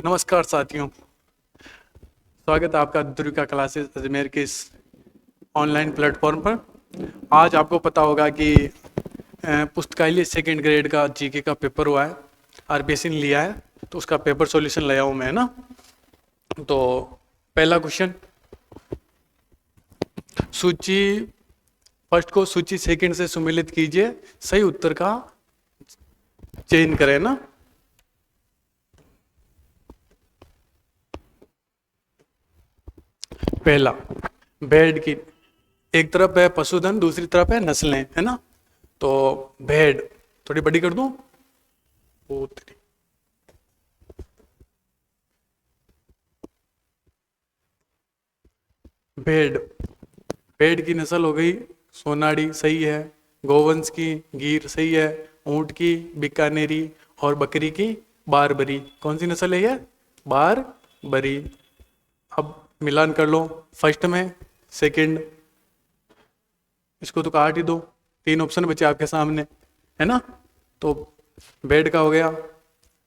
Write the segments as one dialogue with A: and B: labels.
A: नमस्कार साथियों, स्वागत है आपका ध्रुविका क्लासेस अजमेर के इस ऑनलाइन प्लेटफॉर्म पर। आज आपको पता होगा कि पुस्तकालय सेकंड ग्रेड का जीके का पेपर हुआ है, आरबीएससी ने लिया है, तो उसका पेपर सॉल्यूशन लाया हूँ मैं, है ना। तो पहला क्वेश्चन, सूची फर्स्ट को सूची सेकंड से सुमेलित कीजिए, सही उत्तर का चयन करें ना। पहला, भेड़ की एक तरफ है पशुधन, दूसरी तरफ है नस्लें, है ना। तो भेड़ थोड़ी बड़ी कर दूं, ओ तेरी। भेड़ भेड़ की नस्ल हो गई सोनाड़ी, सही है। गोवंश की गीर, सही है। ऊंट की बीकानेरी और बकरी की बारबरी। कौन सी नस्ल है ये? बारबरी। अब मिलान कर लो, फर्स्ट में सेकंड, इसको तो काट ही दो, तीन ऑप्शन बचे आपके सामने, है ना। तो भेड़ का हो गया,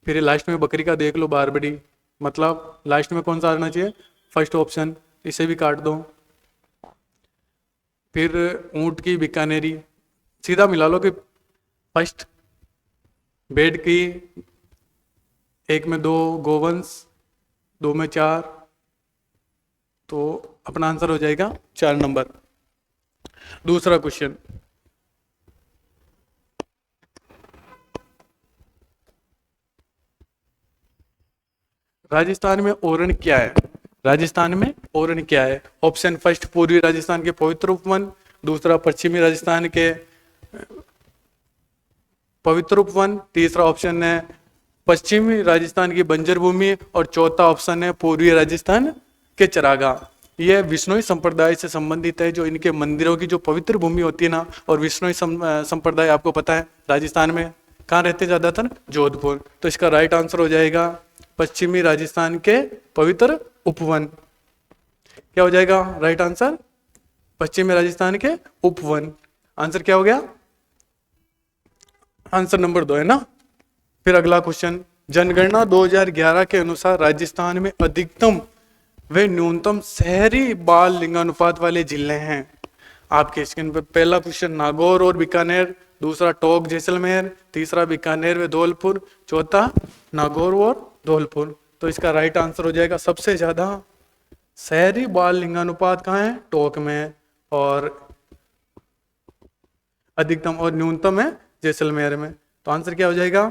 A: फिर लास्ट में बकरी का देख लो, बारबरी, मतलब लास्ट में कौन सा आना चाहिए? फर्स्ट ऑप्शन, इसे भी काट दो। फिर ऊंट की बीकानेरी, सीधा मिला लो कि फर्स्ट भेड़ की, एक में दो, गोवंश दो में चार, तो अपना आंसर हो जाएगा 4 नंबर। दूसरा क्वेश्चन, राजस्थान में ओरण क्या है? राजस्थान में ओरण क्या है? ऑप्शन फर्स्ट पूर्वी राजस्थान के पवित्र उपवन, दूसरा पश्चिमी राजस्थान के पवित्र उपवन, तीसरा ऑप्शन है पश्चिमी राजस्थान की बंजर भूमि और चौथा ऑप्शन है पूर्वी राजस्थान के चरागाह। यह विश्नोई संप्रदाय से संबंधित है, जो इनके मंदिरों की जो पवित्र भूमि होती है ना। और विश्नोई संप्रदाय आपको पता है राजस्थान में कहाँ रहते ज्यादातर? जोधपुर। तो इसका राइट आंसर हो जाएगा पश्चिमी राजस्थान के पवित्र उपवन। क्या हो जाएगा राइट आंसर? पश्चिमी राजस्थान के उपवन। आंसर क्या हो गया? आंसर नंबर 2 है ना। फिर अगला क्वेश्चन, जनगणना 2011 के अनुसार राजस्थान में अधिकतम व न्यूनतम शहरी बाल लिंगानुपात वाले जिले हैं। आपके स्क्रीन पर पहला क्वेश्चन नागौर और बीकानेर, दूसरा टोंक जैसलमेर, तीसरा बीकानेर व धौलपुर, चौथा नागौर और धौलपुर। तो इसका राइट आंसर हो जाएगा सबसे ज्यादा शहरी बाल लिंगानुपात कहाँ है? टोंक में, और अधिकतम और न्यूनतम है जैसलमेर में। तो आंसर क्या हो जाएगा?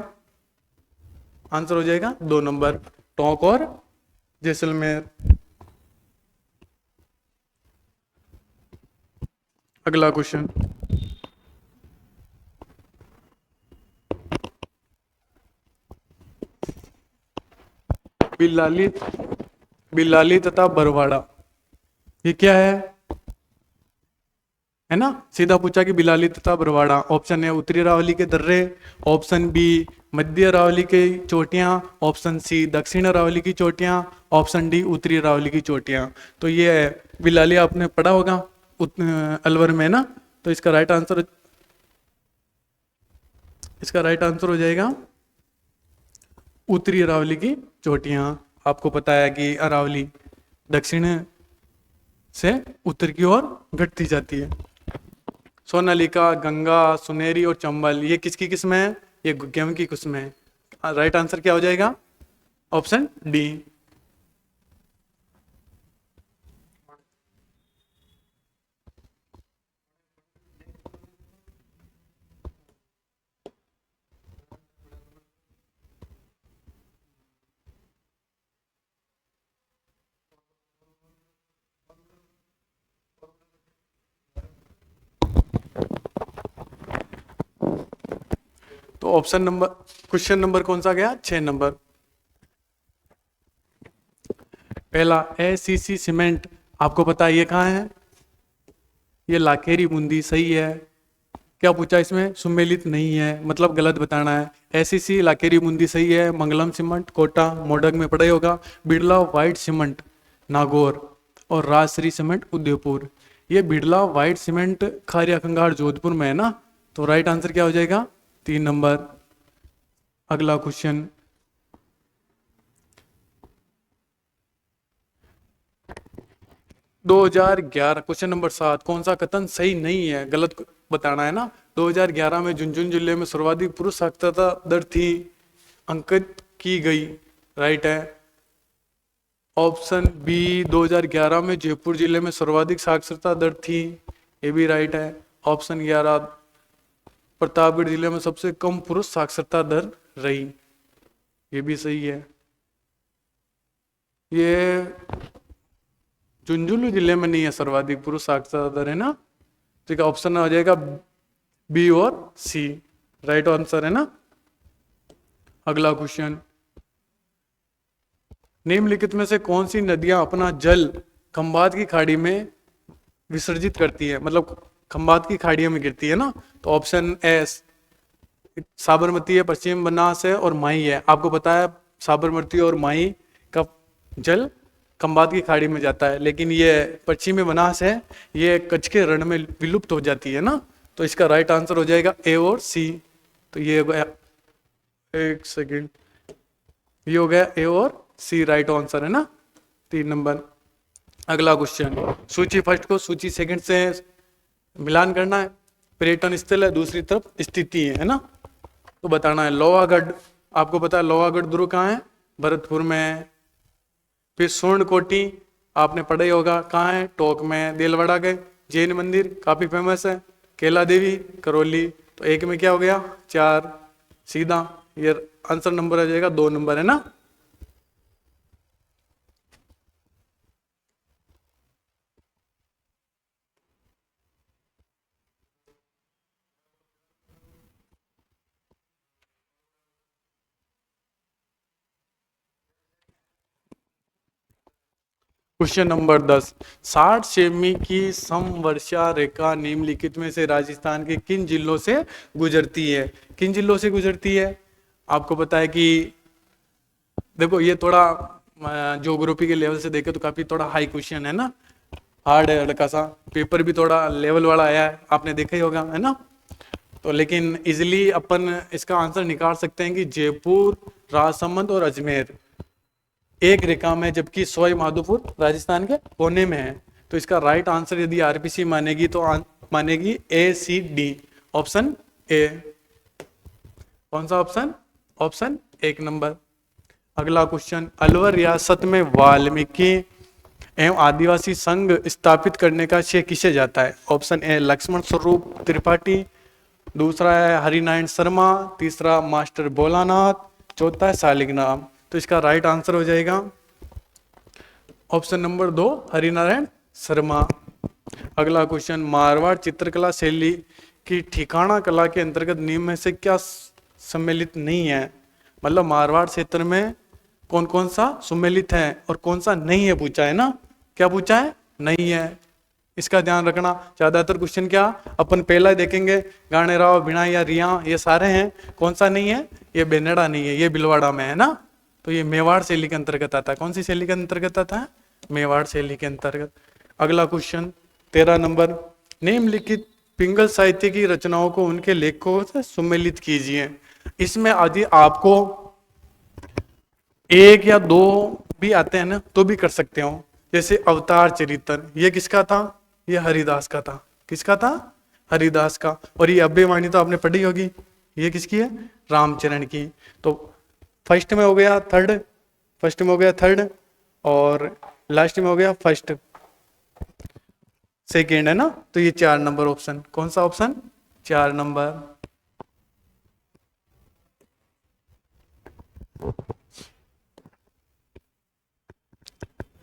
A: आंसर हो जाएगा 2 नंबर, टोंक और जैसलमेर। अगला क्वेश्चन, बिलाली बिलाली तथा बरवाड़ा, ये क्या है ना। सीधा पूछा कि बिलाली तथा बरवाड़ा। ऑप्शन है उत्तरी अरावली के दर्रे, ऑप्शन बी मध्य अरावली की चोटियां, ऑप्शन सी दक्षिण अरावली की चोटियां, ऑप्शन डी उत्तरी अरावली की चोटियां। तो ये है बिलाली, आपने पढ़ा होगा अलवर में ना। तो इसका राइट आंसर हो जाएगा उत्तरी अरावली की चोटियां। आपको पता है कि अरावली दक्षिण से उत्तर की ओर घटती जाती है। सोनालिका, गंगा, सुनेरी और चंबल, ये किसकी किस्म है? ये गेहूं की किस्म है। राइट आंसर क्या हो जाएगा? Option D. तो ऑप्शन नंबर, क्वेश्चन नंबर कौन सा गया? 6 नंबर। पहला एसीसी सीमेंट, आपको पता है ये कहाँ है? ये लाखेरी बूंदी, सही है। क्या पूछा इसमें? सुमेलित नहीं है, मतलब गलत बताना है। एसीसी लाखेरी बूंदी सही है। मंगलम सीमेंट कोटा मोडक में पड़ा ही होगा। बिरला व्हाइट सीमेंट नागौर, और राजश्री सीमेंट उदयपुर। ये बिरला व्हाइट सीमेंट खारिया खंगार जोधपुर में है ना। तो राइट आंसर क्या हो जाएगा? 3 नंबर। अगला क्वेश्चन, 2011 क्वेश्चन नंबर 7, कौन सा कथन सही नहीं है, गलत बताना है ना। 2011 में झुंझुनू जिले में सर्वाधिक पुरुष साक्षरता दर थी, अंकित की गई, राइट है। ऑप्शन बी, 2011 में जयपुर जिले में सर्वाधिक साक्षरता दर थी, ये भी राइट है। ऑप्शन 11, प्रतापगढ़ जिले में सबसे कम पुरुष साक्षरता दर रही, ये भी सही है। ये झुंझुनू जिले में नहीं है सर्वाधिक पुरुष साक्षरता दर, है ना। ठीक है, ऑप्शन आ जाएगा बी और सी, राइट आंसर है ना। अगला क्वेश्चन, निम्नलिखित में से कौन सी नदियां अपना जल खंबात की खाड़ी में विसर्जित करती है, मतलब खंबात की खाड़ियों में गिरती है ना। तो ऑप्शन एस, साबरमती है, पश्चिम बनास है और माही है। आपको पता है साबरमती और माही का जल खंबात की खाड़ी में जाता है, लेकिन ये पश्चिमी बनास है, ये कच्छ के रण में विलुप्त हो जाती है ना। तो इसका राइट आंसर हो जाएगा ए और सी। तो ये हो गया, एक सेकेंड, ये हो गया ए और सी, राइट आंसर है ना, 3 नंबर। अगला क्वेश्चन, सूची फर्स्ट को सूची सेकंड से मिलान करना है। पर्यटन स्थल है, दूसरी तरफ स्थिति है ना, तो बताना है। लोहागढ़, आपको पता है लोहागढ़ दुर्ग कहाँ है, भरतपुर में है। फिर स्वर्णकोटी आपने पढ़ा ही होगा, कहाँ है, टोंक में। देलवाड़ा के जैन मंदिर काफी फेमस है। कैला देवी करौली। तो एक में क्या हो गया, 4 सीधा, ये आंसर नंबर आ जाएगा 2 नंबर है ना। क्वेश्चन नंबर 10, 60 सेमी की समवर्षा रेखा निम्नलिखित में से राजस्थान के किन जिलों से गुजरती है। किन जिलों से गुजरती है, आपको पता है कि देखो ये थोड़ा ज्योग्राफी के लेवल से देखे तो काफी थोड़ा हाई क्वेश्चन है ना, हार्ड है हल्का सा, पेपर भी थोड़ा लेवल वाला आया है, आपने देखा ही होगा है ना। तो लेकिन इजिली अपन इसका आंसर निकाल सकते हैं कि जयपुर, राजसमंद और अजमेर एक रेखा में, जबकि सवाई माधोपुर राजस्थान के कोने में है। तो इसका राइट आंसर यदि आरपीसी मानेगी तो मानेगी ए सी डी, ऑप्शन ए। कौन सा ऑप्शन, ऑप्शन 1 नंबर। अगला क्वेश्चन, अलवर रियासत में वाल्मीकि एवं आदिवासी संघ स्थापित करने का श्रेय किसे जाता है। ऑप्शन ए, लक्ष्मण स्वरूप त्रिपाठी, दूसरा है हरिनारायण शर्मा, तीसरा मास्टर भोलानाथ, चौथा है शालिग्राम। तो इसका राइट आंसर हो जाएगा ऑप्शन नंबर 2, हरिनारायण शर्मा। अगला क्वेश्चन, मारवाड़ चित्रकला शैली की ठिकाना कला के अंतर्गत निम्न में से क्या सम्मिलित नहीं है, मतलब मारवाड़ क्षेत्र में कौन कौन सा सम्मिलित है और कौन सा नहीं है, पूछा है ना। क्या पूछा है, नहीं है, इसका ध्यान रखना। ज्यादातर क्वेश्चन क्या अपन पहला ही देखेंगे, गाने राव, बिना या रिया, ये सारे हैं, कौन सा नहीं है, ये बेनेड़ा नहीं है, ये भीलवाड़ा में है ना। तो ये मेवाड़ शैली के अंतर्गत आता है। कौन सी शैली के अंतर्गत आता है, मेवाड़ शैली के अंतर्गत। अगला क्वेश्चन 13 नंबर, निम्नलिखित पिंगल साहित्य की रचनाओं को उनके लेखकों से सम्मिलित कीजिए। इसमें यदि आपको 1 या 2 भी आते हैं ना तो भी कर सकते हो। जैसे अवतार चरित्र, ये किसका था, ये हरिदास का था। किसका था, हरिदास का। और ये अभ्यवाणी तो आपने पढ़ी होगी, ये किसकी है, रामचरण की। तो फर्स्ट में हो गया थर्ड, फर्स्ट में हो गया थर्ड, और लास्ट में हो गया फर्स्ट, सेकेंड है ना। तो ये 4 नंबर ऑप्शन, कौन सा ऑप्शन, 4 नंबर।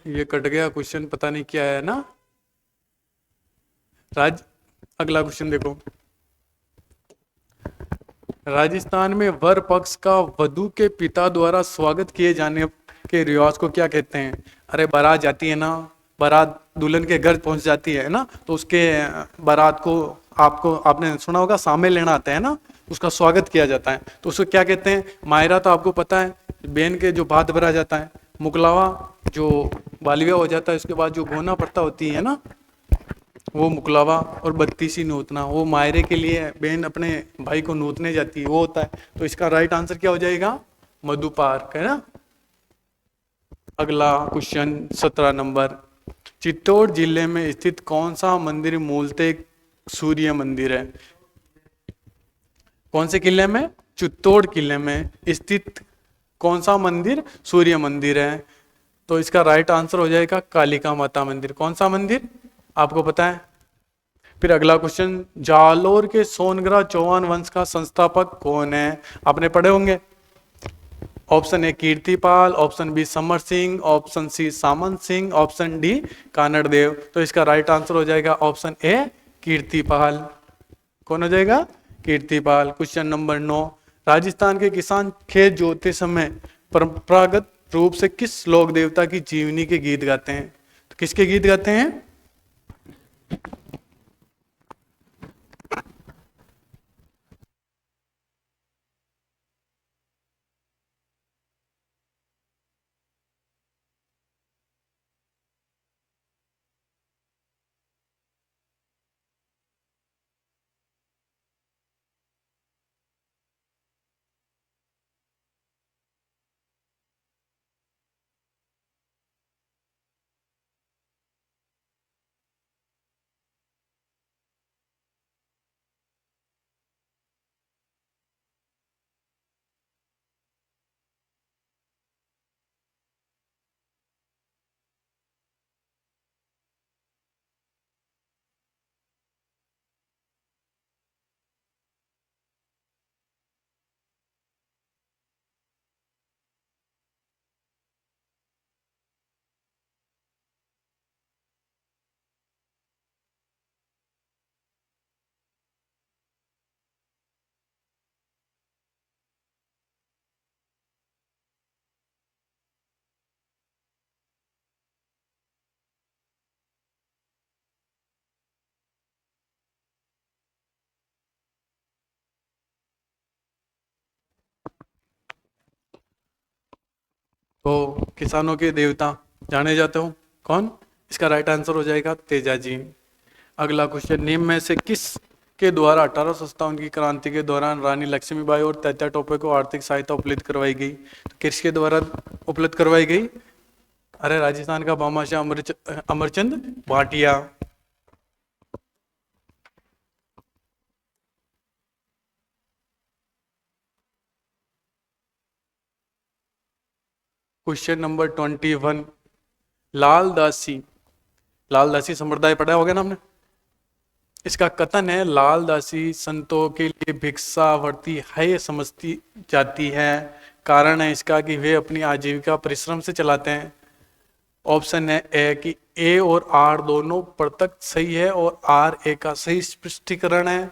A: ये कट गया क्वेश्चन, पता नहीं क्या है ना अगला क्वेश्चन देखो, राजस्थान में वर पक्ष का वधू के पिता द्वारा स्वागत किए जाने के रिवाज को क्या कहते हैं। अरे बारात जाती है ना, बारात दुल्हन के घर पहुंच जाती है ना, तो उसके बारात को आपने सुना होगा शामिल लेना आता है ना, उसका स्वागत किया जाता है। तो उसको क्या कहते हैं, मायरा तो आपको पता है, बहन के जो भात भरा जाता है, मुकलावा जो बालिया हो जाता है, उसके बाद जो गोना पड़ता होती है ना, वो मुकलावा, और बत्तीसी नोतना, वो मायरे के लिए बहन अपने भाई को नोतने जाती है, वो होता है। तो इसका राइट आंसर क्या हो जाएगा, मधुपार्क है ना। अगला क्वेश्चन 17 नंबर, चित्तौड़ जिले में स्थित कौन सा मंदिर मूलतः एक सूर्य मंदिर है? कौन से किले में? चित्तौड़ किले में स्थित कौन सा मंदिर सूर्य मंदिर है? तो इसका राइट आंसर हो जाएगा कालिका माता मंदिर। कौन सा मंदिर आपको पता है? फिर अगला क्वेश्चन, जालोर के सोनग्रा चौहान वंश का संस्थापक कौन है? आपने पढ़े होंगे। Option A Kirtipal, option B Samar Singh, option C Samant Singh, option D Kanad Dev. तो इसका राइट आंसर हो जाएगा ऑप्शन ए कीर्तिपाल। कौन हो जाएगा? कीर्तिपाल। क्वेश्चन नंबर 9, राजस्थान के किसान खेत जोतते समय परंपरागत रूप से किस लोक देवता की जीवनी के गीत गाते हैं? तो किसके गीत गाते हैं? तो किसानों के देवता जाने जाते हो कौन? इसका राइट आंसर हो जाएगा तेजा जी। अगला क्वेश्चन, निम्न में से किस के द्वारा 1857 की क्रांति के दौरान रानी लक्ष्मीबाई और तात्या टोपे को आर्थिक सहायता उपलब्ध करवाई गई? तो किसके द्वारा उपलब्ध करवाई गई? अरे राजस्थान का भामाशाह अमरचंद भाटिया। क्वेश्चन नंबर 21, लालदासी लालदासी संप्रदाय पढ़ा होगा ना हमने। इसका कथन है लालदासी संतों के लिए भिक्षावृत्ति है समझती जाती है। कारण है इसका कि वे अपनी आजीविका परिश्रम से चलाते हैं। ऑप्शन है ए कि ए और आर दोनों प्रत्यक्ष सही है और आर ए का सही स्पष्टीकरण है।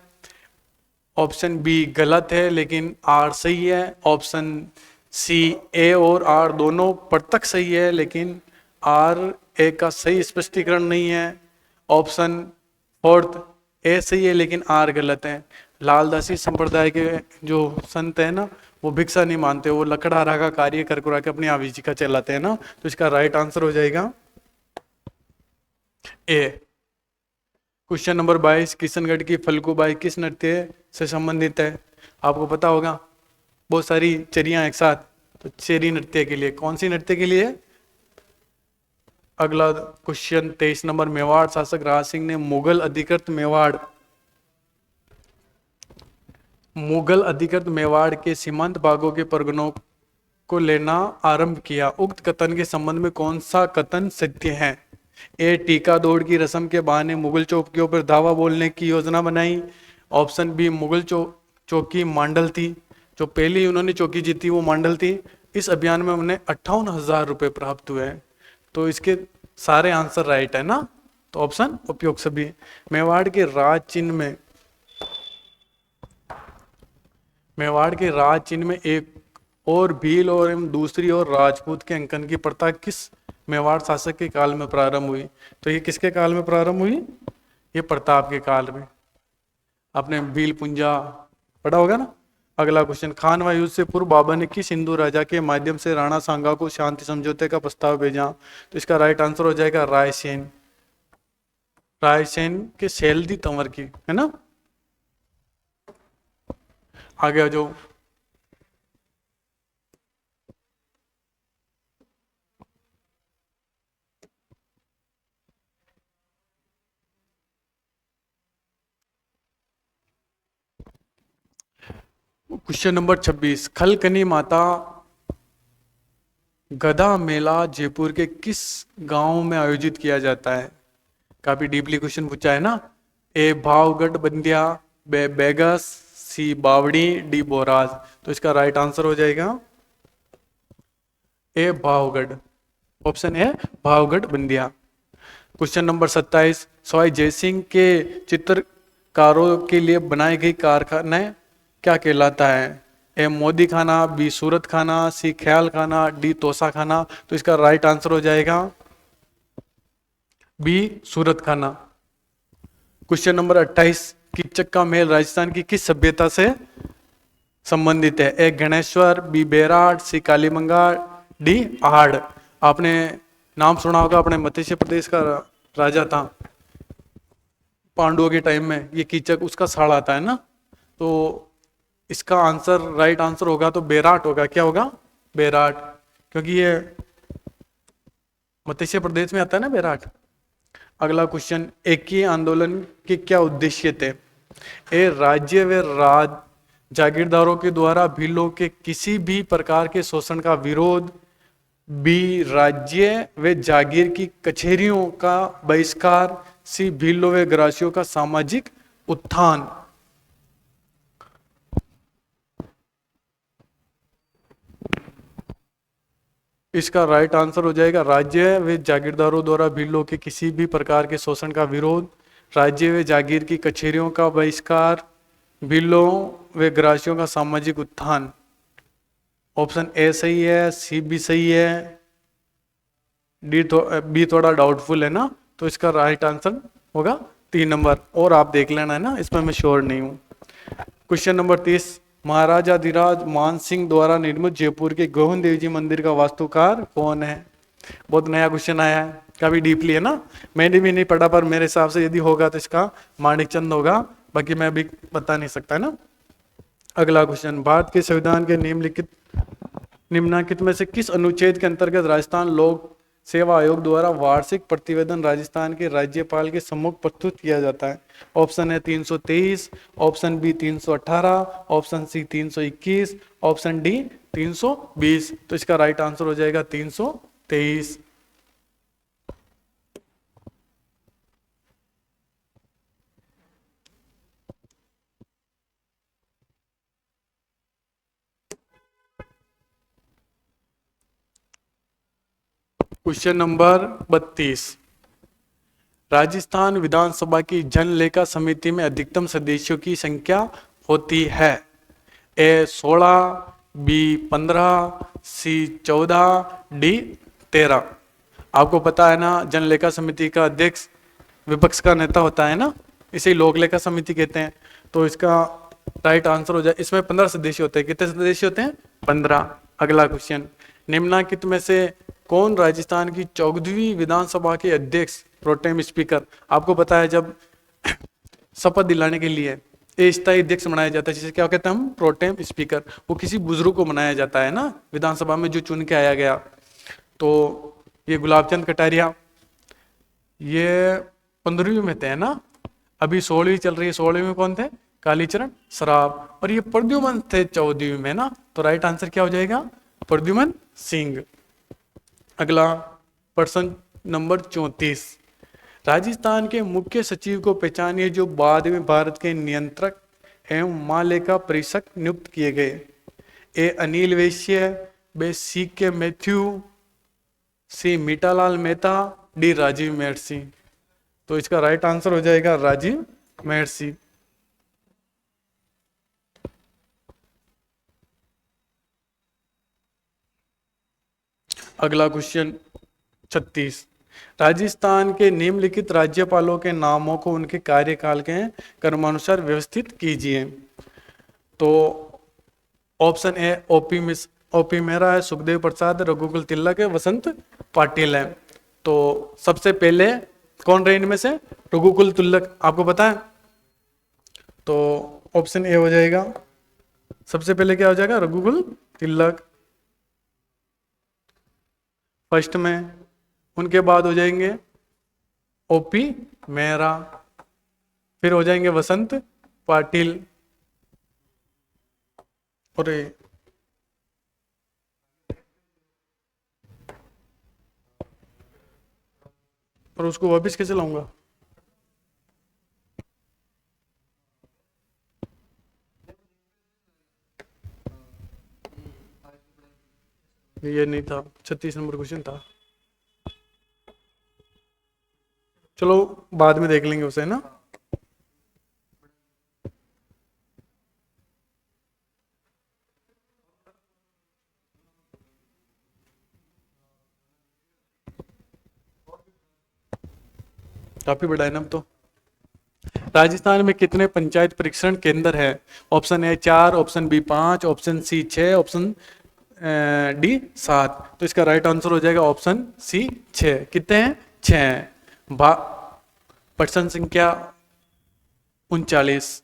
A: ऑप्शन बी गलत है लेकिन आर सही है। ऑप्शन सी ए और आर दोनों प्रत्यक्ष सही है लेकिन आर ए का सही स्पष्टीकरण नहीं है। ऑप्शन फोर्थ ए सही है लेकिन आर गलत है। लालदासी संप्रदाय के जो संत है ना, वो भिक्षा नहीं मानते, वो लकड़हारा का कार्य कर करा के अपनी आजीविका चलाते हैं ना। तो इसका राइट आंसर हो जाएगा ए। क्वेश्चन नंबर 22, किशनगढ़ की फल्गुबाई किस नृत्य से संबंधित है? आपको पता होगा, बहुत सारी चरियां एक साथ, तो चेरी नृत्य के लिए कौन सी नृत्य के लिए? अगला क्वेश्चन 23 नंबर, मेवाड़ शासक राज सिंह ने मुगल अधिकृत मेवाड़ के सीमांत भागों के परगनों को लेना आरंभ किया। उक्त कथन के संबंध में कौन सा कथन सत्य है? ए टीका दौड़ की रस्म के बहाने मुगल चौकियों पर धावा बोलने की योजना बनाई। ऑप्शन बी मुगल चौकी मांडल थी, जो पहली उन्होंने चौकी जीती वो मांडल थी। इस अभियान में उन्हें 58,000 रुपए प्राप्त हुए। तो इसके सारे आंसर राइट है ना, तो ऑप्शन उपयोग सभी। मेवाड़ के राज चिन्ह में एक और भील और एवं दूसरी ओर राजपूत के अंकन की प्रथा किस मेवाड़ शासक के काल में प्रारंभ हुई? तो ये किसके काल में प्रारंभ हुई? ये प्रताप के काल में। आपने भील पुंजा पढ़ा होगा ना। अगला क्वेश्चन, खानवा युद्ध से पूर्व बाबर ने किस हिंदू राजा के माध्यम से राणा सांगा को शांति समझौते का प्रस्ताव भेजा? तो इसका राइट आंसर हो जाएगा रायसेन। रायसेन के सैलदी तंवर की, है ना। आगे आ जाओ। क्वेश्चन नंबर 26, खलकनी माता गधा मेला जयपुर के किस गांव में आयोजित किया जाता है? काफी डीपली क्वेश्चन पूछा है ना। ए भावगढ़ बंदिया, बे बेगस, सी बावड़ी, डी बोराज। तो इसका राइट आंसर हो जाएगा A Bhavgarh. Option A Bhavgarh Bandiya. Question number 27, Sawai Jaisingh के चित्रकारों के लिए बनाई गई कारखाना क्या कहलाता है? ए मोदी खाना, बी सूरत खाना, सी ख्याल खाना, डी तोसा खाना। तो इसका राइट आंसर हो जाएगा बी सूरत खाना। क्वेश्चन नंबर 28, कीचक का महल राजस्थान की किस सभ्यता से संबंधित है? ए गणेश्वर, बी बेराट, सी कालीमंगा, डी आहड़। आपने नाम सुना होगा, अपने मध्य प्रदेश का राजा था पांडवों के टाइम में, ये कीचक उसका साड़ आता है ना। तो इसका आंसर, राइट आंसर होगा तो बेराट होगा। क्या होगा? बेराट, क्योंकि ये मध्य प्रदेश में आता है ना बेराट। अगला क्वेश्चन, एकी आंदोलन के क्या उद्देश्य थे? ए राज्य व राज जागीरदारों के द्वारा भीलों के किसी भी प्रकार के शोषण का विरोध, बी राज्य व जागीर की कचहरियों का बहिष्कार, सी भीलों व ग्रासियों का सामाजिक उत्थान। इसका राइट आंसर हो जाएगा राज्य व जागीरदारों द्वारा भीलों के किसी भी प्रकार के शोषण का विरोध, राज्य व जागीर की कचहरियों का बहिष्कार, भीलों व ग्रासियों का सामाजिक उत्थान। ऑप्शन ए सही है, सी भी सही है, डी बी थोड़ा डाउटफुल है ना। तो इसका राइट आंसर होगा 3 नंबर। और आप देख लेना है ना, इसमें मैं श्योर नहीं हूं। क्वेश्चन नंबर 30, महाराजा धीराज मान सिंह द्वारा निर्मित जयपुर के गोविंद देव जी मंदिर का वास्तुकार कौन है? बहुत नया क्वेश्चन आया है, काफी डीपली है ना। मैंने भी नहीं पढ़ा, पर मेरे हिसाब से यदि होगा तो इसका माणिकचंद होगा, बाकी मैं भी बता नहीं सकता है ना। अगला क्वेश्चन, भारत के संविधान के निम्नलिखित में से किस अनुच्छेद के अंतर्गत राजस्थान लोक सेवा आयोग द्वारा वार्षिक प्रतिवेदन राजस्थान के राज्यपाल के सम्मुख प्रस्तुत किया जाता है? ऑप्शन है 323, option B 318, option C 321, option D 320। तो इसका राइट आंसर हो जाएगा 323। क्वेश्चन नंबर 32, राजस्थान विधानसभा की जन लेखा समिति में अधिकतम सदस्यों की संख्या होती है? ए 16, बी 15, सी 14, डी 13। आपको पता है ना, जन लेखा समिति का अध्यक्ष विपक्ष का नेता होता है ना, इसे लोक लेखा समिति कहते हैं। तो इसका राइट आंसर हो जाए, इसमें 15 सदस्य होते हैं। कितने सदस्य होते हैं? 15। अगला क्वेश्चन, निम्नलिखित में से कौन राजस्थान की 14वीं विधानसभा के अध्यक्ष प्रोटेम स्पीकर? आपको पता है, जब शपथ दिलाने के लिए अस्थायी अध्यक्ष बनाया जाता है, जिसे क्या कहते हैं हम? Pro tem speaker. वो किसी बुजुर्ग को बनाया जाता है ना विधानसभा में, जो चुन के आया गया। तो ये गुलाबचंद कटारिया, ये 15वीं में थे ना, अभी 16वीं चल रही है। 16वीं में कौन थे? कालीचरण सराफ। और ये प्रद्युमन थे 14वीं में ना। तो राइट आंसर क्या हो जाएगा? प्रद्युमन सिंह। अगला प्रश्न नंबर 34, राजस्थान के मुख्य सचिव को पहचानिए जो बाद में भारत के नियंत्रक एवं महालेखा परीक्षक नियुक्त किए गए? ए अनिल वैश्य, बी सी के मैथ्यू, सी मीठालाल मेहता, डी राजीव मेहर्षि। तो इसका राइट आंसर हो जाएगा राजीव मेहर्षि। अगला क्वेश्चन 36, राजस्थान के निम्नलिखित राज्यपालों के नामों को उनके कार्यकाल के क्रमानुसार व्यवस्थित कीजिए। तो ऑप्शन ए ओपी मेहरा है, सुखदेव प्रसाद, रघुकुल तिलक है, वसंत पाटिल है। तो सबसे पहले कौन रहे इनमें से? रघुकुल तिलक। आपको पता है? तो ऑप्शन ए हो जाएगा। सबसे पहले क्या हो जाएगा? रघुकुल तिलक फर्स्ट में। उनके बाद हो जाएंगे ओपी मेहरा, फिर हो जाएंगे वसंत पाटिल, अरे और उसको वापस कैसे लाऊंगा? ये नहीं था, 36 नंबर क्वेश्चन था। चलो बाद में देख लेंगे उसे ना। काफी बड़ा है ना अब तो। राजस्थान में कितने पंचायत परीक्षण केंद्र है? Option A 4, option B 5, option C 6, option D 7। तो इसका राइट आंसर हो जाएगा ऑप्शन सी 6। कितने हैं? 6। पर्सन संख्या 39।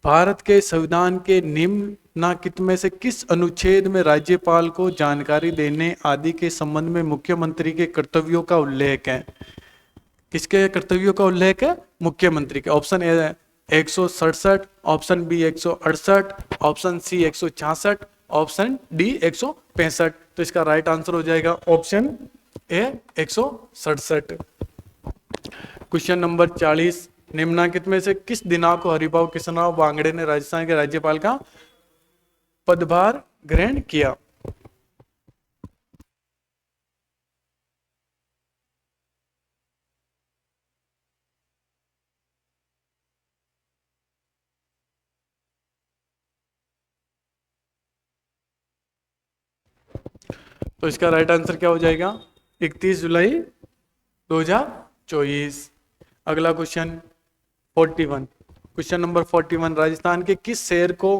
A: भारत के संविधान के निम्नलिखित में से किस अनुच्छेद में राज्यपाल को जानकारी देने आदि के संबंध में मुख्यमंत्री के कर्तव्यों का उल्लेख है? किसके कर्तव्यों का उल्लेख है? मुख्यमंत्री के। Option A 167, option B 168, option C 166, option D 165। तो इसका राइट आंसर हो जाएगा ऑप्शन ए 167। Question number 40। निम्नलिखित में से किस दिनांक को हरिभाऊ कृष्णराव बांगड़े ने राजस्थान के राज्यपाल का पदभार ग्रहण किया? तो इसका राइट आंसर क्या हो जाएगा? 31 जुलाई 2024। अगला क्वेश्चन 41। Question number 41। राजस्थान के किस शहर को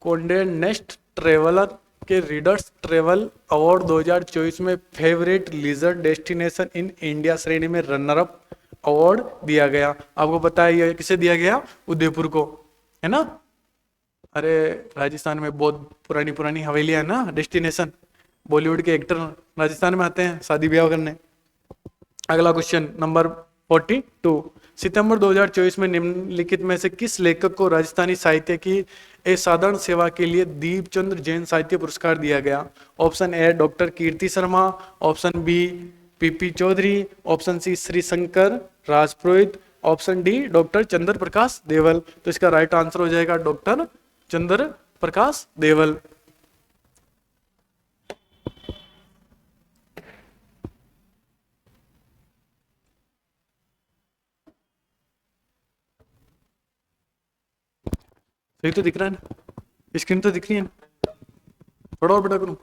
A: कोंडे नेस्ट ट्रेवलर के रीडर्स ट्रेवल अवार्ड 2024 में favourite leisure destination in India श्रेणी में रनर अप अवार्ड दिया गया? आपको पता है ये किसे दिया गया? उदयपुर को, है ना। अरे राजस्थान में बहुत पुरानी पुरानी हवेलियां है ना, डेस्टिनेशन। बॉलीवुड के एक्टर राजस्थान में आते हैं शादी ब्याह करने। अगला क्वेश्चन नंबर 42। सितंबर 2024 में निम्नलिखित में से किस लेखक को राजस्थानी साहित्य की असाधारण सेवा के लिए दीपचंद्र जैन साहित्य पुरस्कार दिया गया? Option A doctor Kirti Sharma, option B PP Chaudhary, option C Shri Shankar Rajpurohit, option D doctor Chandra Prakash Deval. तो इसका राइट आंसर हो जाएगा डॉक्टर चंद्र प्रकाश देवल। सही तो दिख रहा है ना, स्क्रीन तो दिख रही है ना। थोड़ा और बड़ा करूं?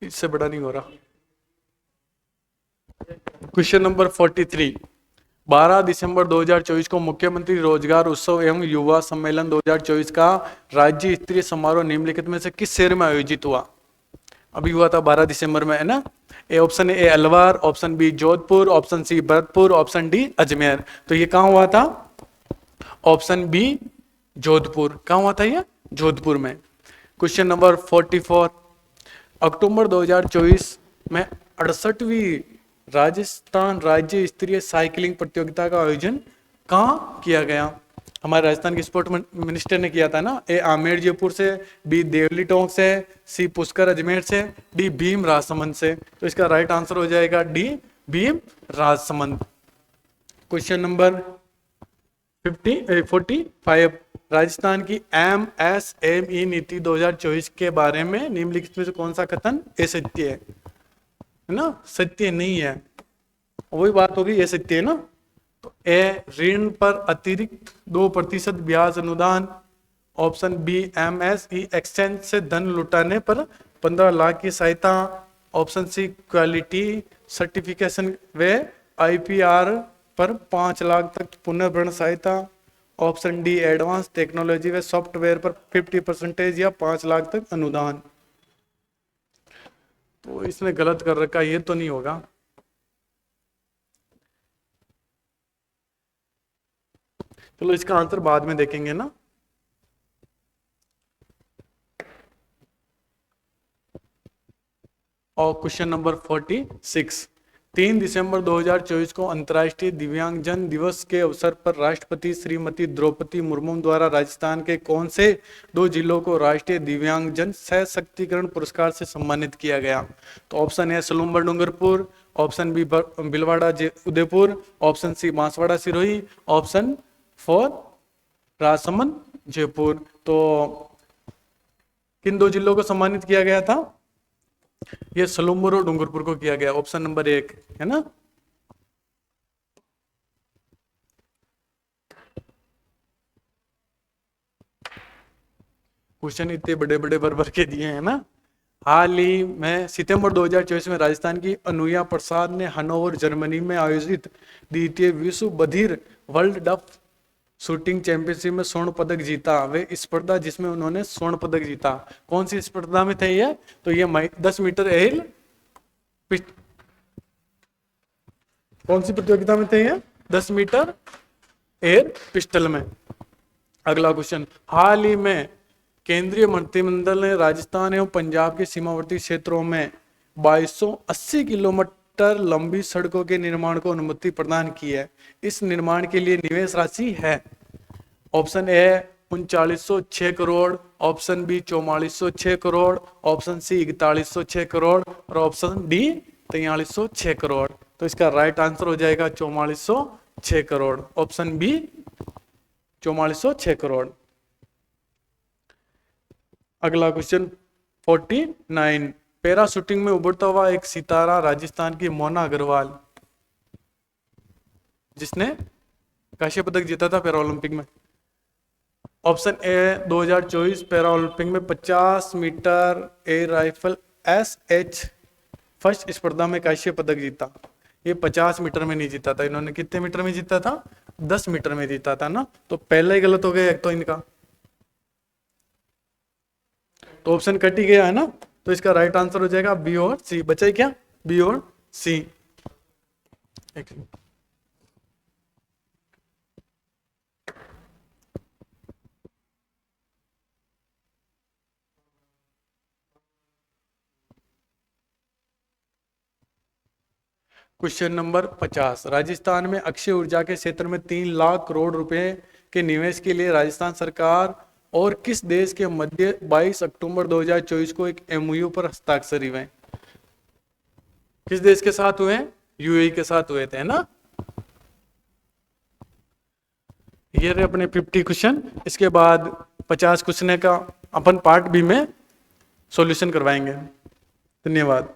A: इससे बड़ा नहीं हो रहा। Question number 43। 12 दिसंबर 2024 को मुख्यमंत्री रोजगार उत्सव एवं युवा सम्मेलन 2024 का राज्य स्तरीय समारोह निम्नलिखित में से किस शहर में आयोजित हुआ? अभी हुआ था 12 दिसंबर में, है ना। A option A Alwar, option B Jodhpur, option C Bharatpur, option D Ajmer. तो ये कहाँ हुआ था? Option B Jodhpur. कहाँ हुआ था ये? जोधपुर में। Question number 44। अक्टूबर 2024 में 68वीं राजस्थान राज्य स्तरीय साइकिलिंग प्रतियोगिता का आयोजन कहाँ किया गया? हमारे राजस्थान के स्पोर्ट मिनिस्टर ने किया था ना। ए आमेर जयपुर से, बी देवली टोंक से, सी पुष्कर अजमेर से, डी भीम राजसमंद से। तो इसका राइट आंसर हो जाएगा D Bhim Rajsamand. Question number 45। Rajasthan की MSME नीति 2024 के बारे में निम्नलिखित में से कौन सा कथन असत्य है ना? सत्य नहीं है। वही बात होगी, ये सत्य है ना। तो ए ऋण पर अतिरिक्त 2% ब्याज अनुदान, ऑप्शन बी MSE एक्सचेंज से धन लुटाने पर 15 लाख की सहायता, ऑप्शन सी क्वालिटी सर्टिफिकेशन व IPR पर 5 लाख तक पुनर्भरण सहायता, ऑप्शन डी एडवांस टेक्नोलॉजी व सॉफ्टवेयर पर 50% या 5 लाख तक अनुदान। तो इसने गलत कर रखा, ये तो नहीं होगा। चलो इसका आंसर बाद में देखेंगे ना। और क्वेश्चन नंबर 46। 3 दिसंबर 2024 को अंतर्राष्ट्रीय दिव्यांगजन दिवस के अवसर पर राष्ट्रपति श्रीमती द्रौपदी मुर्मू द्वारा राजस्थान के कौन से 2 जिलों को राष्ट्रीय दिव्यांगजन सशक्तिकरण पुरस्कार से सम्मानित किया गया? तो ऑप्शन है Salumbar Dungarpur, option B Bhilwara Udaipur, option C Banswara Sirohi, option 4 Rajsamand Jaipur. तो किन 2 जिलों को सम्मानित किया गया था? ये सलूम्बर और डूंगरपुर को किया गया, ऑप्शन नंबर 1 है ना। क्वेश्चन इतने बड़े बड़े भर भर के दिए हैं ना। हाल ही में सितंबर 2024 में राजस्थान की अनुया प्रसाद ने हनोवर जर्मनी में आयोजित द्वितीय विश्व बधिर वर्ल्ड डफ शूटिंग चैंपियनशिप में स्वर्ण पदक जीता। वे स्पर्धा जिसमें उन्होंने स्वर्ण पदक जीता, कौन सी स्पर्धा में थे ये? तो ये 10 मीटर एयर कौन सी प्रतियोगिता में थे ये? 10 मीटर एयर पिस्टल में। अगला क्वेश्चन, हाल ही में केंद्रीय मंत्रिमंडल ने राजस्थान एवं पंजाब के सीमावर्ती क्षेत्रों में 2280 किलोमीटर लंबी सड़कों के निर्माण को अनुमति प्रदान की है। इस निर्माण के लिए निवेश राशि है, option A 3906 crore, option B 4406 crore, option C 4106 crore और ऑप्शन डी 4306 करोड़। तो इसका राइट आंसर हो जाएगा 4406 करोड़, ऑप्शन बी 4406 करोड़। अगला क्वेश्चन 49, पैरा शूटिंग में उभरता हुआ एक सितारा राजस्थान की मोना अग्रवाल, जिसने कांस्य पदक जीता था पैरा ओलंपिक में। ऑप्शन ए 2024 पैरा ओलंपिक में 50 metre air rifle SH first स्पर्धा में कांस्य पदक जीता। ये 50 मीटर में नहीं जीता था, इन्होंने कितने मीटर में जीता था? 10 मीटर में जीता था ना। तो पहला ही गलत हो गया एक तो इनका, तो ऑप्शन कट ही गया है ना। तो इसका राइट आंसर हो जाएगा बी और सी। बचा ही क्या? बी और सी। क्वेश्चन नंबर 50, राजस्थान में अक्षय ऊर्जा के क्षेत्र में 3 लाख करोड़ रुपए के निवेश के लिए राजस्थान सरकार और किस देश के मध्य 22 अक्टूबर 2024 को एक MOU पर हस्ताक्षर हुए? किस देश के साथ हुए? UAE के साथ हुए थे ना। ये रहे अपने 50 क्वेश्चन। इसके बाद 50 क्वेश्चन का अपन पार्ट बी में सॉल्यूशन करवाएंगे। धन्यवाद।